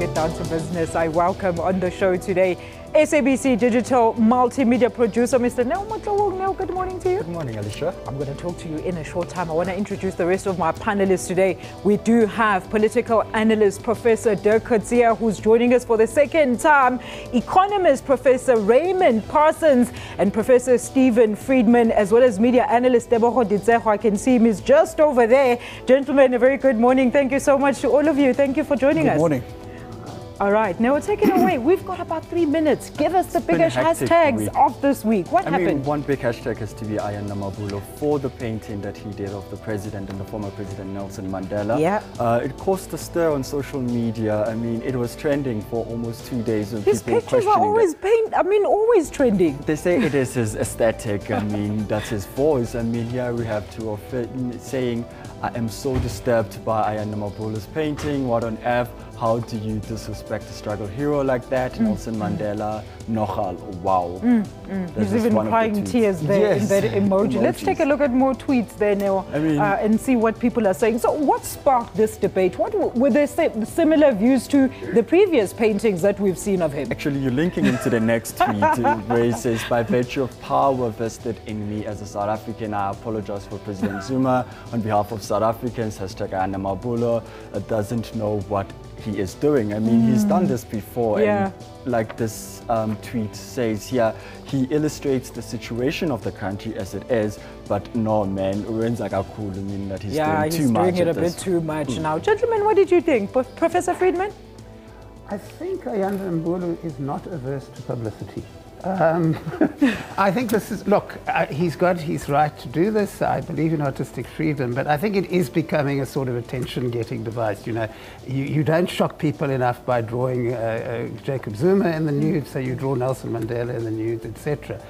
get down to business. I welcome on the show today SABC digital multimedia producer, Mr. Neo Motloung. Neo, good morning to you. Good morning, Alicia. I'm going to talk to you in a short time. I want to introduce the rest of my panelists today. We do have political analyst Professor Dirk Coetzee, who's joining us for the second time, economist Professor Raymond Parsons, and Professor Stephen Friedman, as well as media analyst Tebogo Ditseho. I can see him is just over there. Gentlemen, a very good morning. Thank you so much to all of you. Thank you for joining us. Good morning. All right, now take it away. We've got about 3 minutes. Give us the biggest hashtags of this week. What happened? I mean, one big hashtag has to be Aya Namabulo for the painting that he did of the president and the former president Nelson Mandela. Yeah. It caused a stir on social media. I mean, it was trending for almost 2 days. When his people pictures are always always trending. They say it is his aesthetic. I mean, that's his voice. I mean, here we have two of it saying, I am so disturbed by Aya Namabulo's painting. What on earth? How do you disrespect a struggle hero like that? Nelson Mandela, Nogal, wow. He's even crying tears there in that emoji. Emojis. Let's take a look at more tweets there now and see what people are saying. So what sparked this debate? What were there similar views to the previous paintings that we've seen of him? Actually, you're linking into the next tweet where he says, by virtue of power vested in me as a South African, I apologize for President Zuma on behalf of South Africans, hashtag Aya Namabulo doesn't know what he is doing. I mean, he's done this before, and like this tweet says here, he illustrates the situation of the country as it is, but no, man, I mean that he's doing too much. He's doing it a bit too much now. Gentlemen, what did you think? Professor Friedman? I think Aya Namabulo is not averse to publicity. I think this is, look, he's got his right to do this. I believe in artistic freedom, but I think it is becoming a sort of attention-getting device. You know, you don't shock people enough by drawing Jacob Zuma in the nude, so you draw Nelson Mandela in the nude, etc.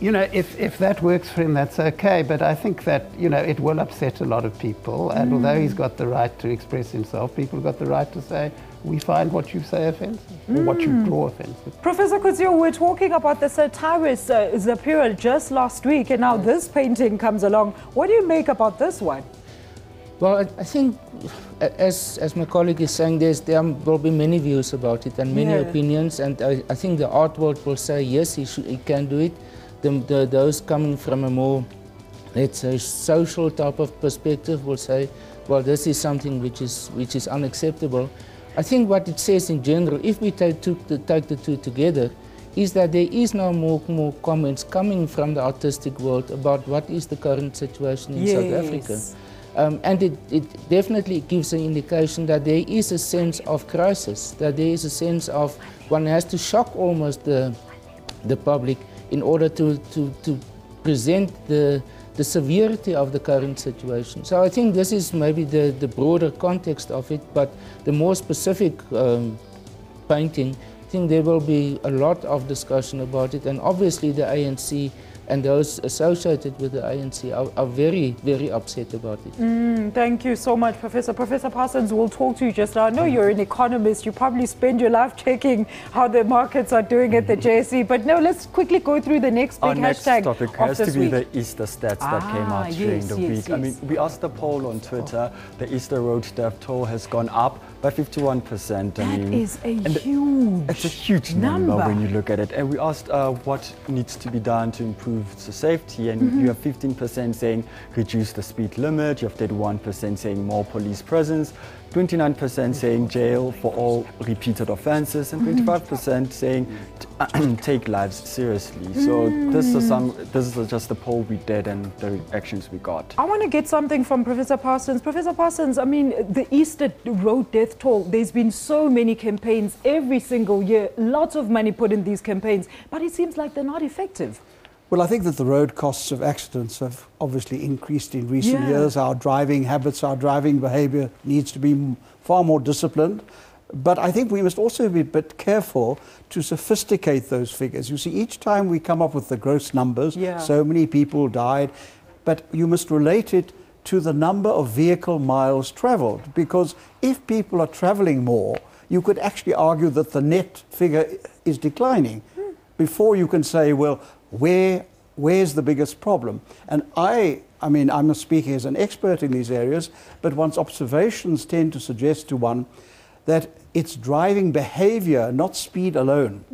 You know, if that works for him, that's okay. But I think that, you know, it will upset a lot of people. And although he's got the right to express himself, people have got the right to say, we find what you say offensive, or what you draw offensive. Professor Coetzee, we're talking about the satirist Zapira just last week, and now this painting comes along. What do you make about this one? Well, I think, as my colleague is saying, there will be many views about it and many opinions, and I think the art world will say, yes, he can do it. Those coming from a more, let's say, social type of perspective will say, well, this is something which is unacceptable. I think what it says in general, if we take the two together, is that there is now more comments coming from the artistic world about what is the current situation in South Africa. And it definitely gives an indication that there is a sense of crisis, that there is a sense of one has to shock almost the public in order to present the severity of the current situation. So I think this is maybe the broader context of it, but the more specific painting, I think there will be a lot of discussion about it, and obviously the ANC and those associated with the ANC are very, very upset about it. Thank you so much, Professor. Professor Parsons, we'll talk to you just now. I know you're an economist. You probably spend your life checking how the markets are doing at the JSE. But no, let's quickly go through the next big hashtag topic has to be the Easter stats that came out during the week. I mean, we asked the poll on Twitter. The Easter road death toll has gone up by 51%. It's a huge number when you look at it. And we asked what needs to be done to improve the safety, and you have 15% saying reduce the speed limit, you have 31% saying more police presence, 29% saying jail for all repeated offences, and 25% saying take lives seriously. So this is just the poll we did and the reactions we got. I want to get something from Professor Parsons. Professor Parsons, I mean, the Easter road death toll, there's been so many campaigns every single year, lots of money put in these campaigns, but it seems like they're not effective. Well, I think that the road costs of accidents have obviously increased in recent years. Our driving habits, our driving behaviour needs to be far more disciplined. But I think we must also be a bit careful to sophisticate those figures. You see, each time we come up with the gross numbers, so many people died, but you must relate it to the number of vehicle miles travelled. Because if people are travelling more, you could actually argue that the net figure is declining. Before you can say, well, where's the biggest problem? And I mean, I'm speaking as an expert in these areas, but one's observations tend to suggest to one that it's driving behavior, not speed alone.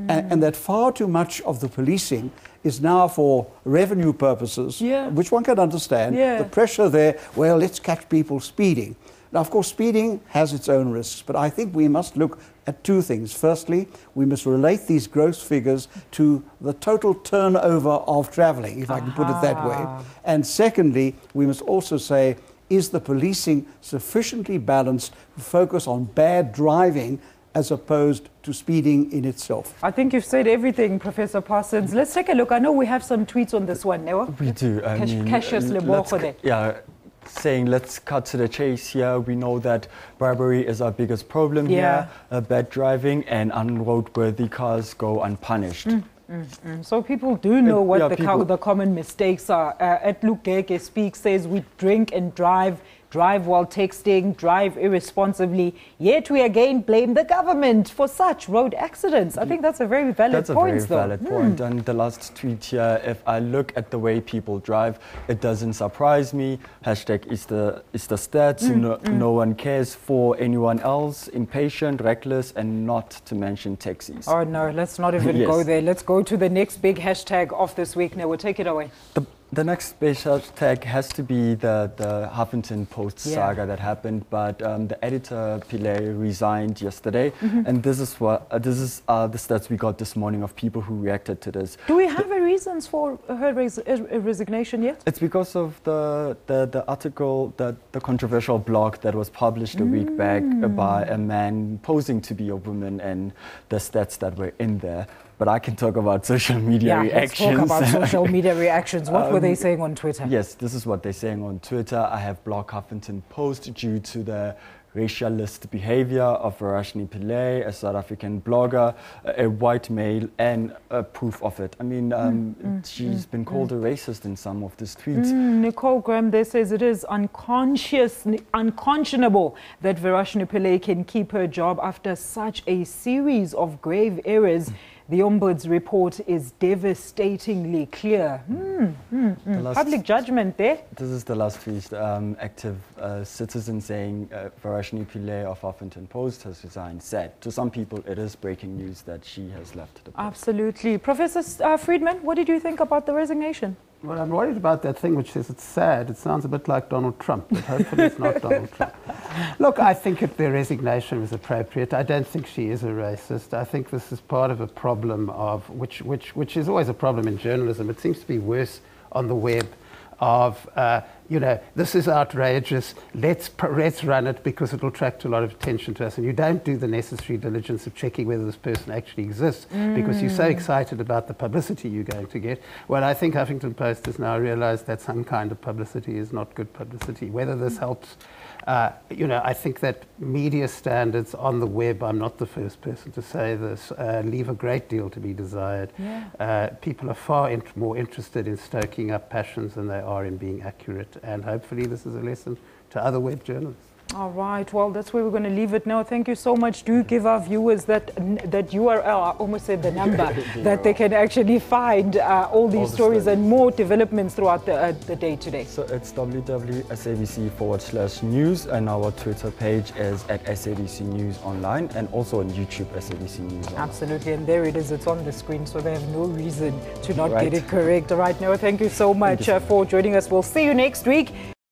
And that far too much of the policing is now for revenue purposes, which one can understand. The pressure there, well, let's catch people speeding. Now, of course, speeding has its own risks, but I think we must look at two things. Firstly, we must relate these gross figures to the total turnover of travelling, if I can put it that way. And secondly, we must also say, is the policing sufficiently balanced to focus on bad driving as opposed to speeding in itself? I think you've said everything, Professor Parsons. Let's take a look. I know we have some tweets on this one, Neo. We do. Saying let's cut to the chase here. We know that bribery is our biggest problem here, bad driving, and unroadworthy cars go unpunished. So people do know what the common mistakes are. At Lugege Speak says we drink and drive while texting, drive irresponsibly, yet we again blame the government for such road accidents. I think that's a very valid point. That's a very valid point. And the last tweet here, if I look at the way people drive, it doesn't surprise me. Hashtag is the stats. No one cares for anyone else. Impatient, reckless, and not to mention taxis. Oh no, let's not even go there. Let's go to the next big hashtag of this week. Now we'll take it away. The next big hashtag has to be the Huffington Post saga that happened, but the editor Pillay resigned yesterday, and this is the stats we got this morning of people who reacted to this. Do we have reasons for her resignation yet? It's because of the article, the controversial blog that was published a week back by a man posing to be a woman, and the stats that were in there. But I can talk about social media reactions. Let's talk about social media reactions. What were they saying on Twitter? Yes, this is what they're saying on Twitter. I have blocked Huffington Post due to the racialist behavior of Varashni Pillay, a South African blogger, a white male, and proof of it. I mean, she's been called a racist in some of these tweets. Nicole Graham there says it is unconscionable that Varashni Pillay can keep her job after such a series of grave errors. The Ombuds report is devastatingly clear. Public judgment there. This is the last tweet. Active citizen saying Varashni Pillay of Huffington Post has resigned. Said to some people it is breaking news that she has left the post. Absolutely. Professor Friedman, what did you think about the resignation? Well, I'm worried about that thing which says it's sad. It sounds a bit like Donald Trump, but hopefully it's not Donald Trump. Look, I think the resignation was appropriate. I don't think she is a racist. I think this is part of a problem of which is always a problem in journalism. It seems to be worse on the web. Of this is outrageous. Let's run it because it will attract a lot of attention to us. And you don't do the necessary diligence of checking whether this person actually exists because you're so excited about the publicity you're going to get. Well, I think Huffington Post has now realised that some kind of publicity is not good publicity. Whether this helps, I think that media standards on the web, I'm not the first person to say this, leave a great deal to be desired. People are far more interested in stoking up passions than they are in being accurate. And hopefully this is a lesson to other web journalists. All right, well, that's where we're going to leave it now. Thank you so much. Do give our viewers that URL, I almost said the number, that they can actually find all these stories and more developments throughout the day today. So it's www.sabc.com/news, and our Twitter page is at SABC News Online, and also on YouTube, SABC News Online. Absolutely, and there it is. It's on the screen, so they have no reason to not get it correct. All right, Noah, thank you so much for joining us. We'll see you next week.